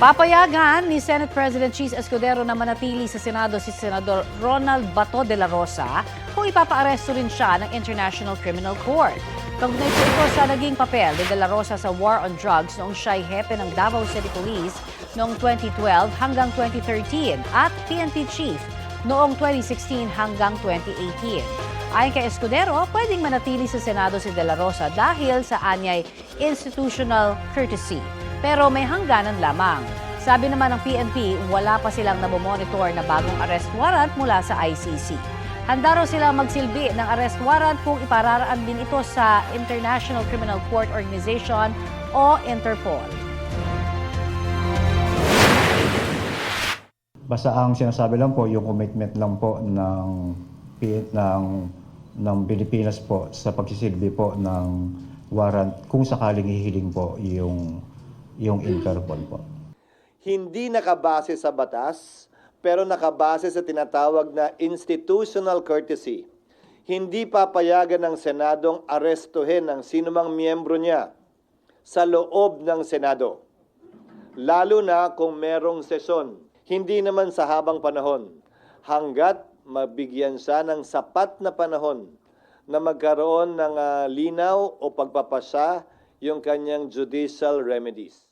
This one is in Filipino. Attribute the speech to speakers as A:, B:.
A: Papayagan ni Senate President Cheese Escudero na manatili sa Senado si Senador Ronald Bato de la Rosa kung ipapaaresto rin siya ng International Criminal Court. Kaugnay po ito sa naging papel ni de la Rosa sa war on drugs noong siya'y hepe ng Davao City Police noong 2012 hanggang 2013 at PNP Chief noong 2016 hanggang 2018. Ayon kay Escudero, pwedeng manatili sa Senado si de la Rosa dahil sa anyay institutional courtesy. Pero may hangganan lamang. Sabi naman ng PNP, wala pa silang nabomonitor na bagong arrest warrant mula sa ICC. Handa raw silang magsilbi ng arrest warrant kung ipararaan din ito sa International Criminal Court Organization o Interpol.
B: Basta ang sinasabi lang po, yung commitment lang po ng Pilipinas po sa pagsisilbi po ng warrant kung sakaling hihiling po yung Interpol po.
C: Hindi nakabase sa batas, pero nakabase sa tinatawag na institutional courtesy. Hindi papayagan ng Senadong arestuhin ang sinumang miyembro niya sa loob ng Senado. Lalo na kung merong sesyon. Hindi naman sa habang panahon. Hanggat mabigyan siya ng sapat na panahon na magkaroon ng linaw o pagpapasa yung kanyang judicial remedies.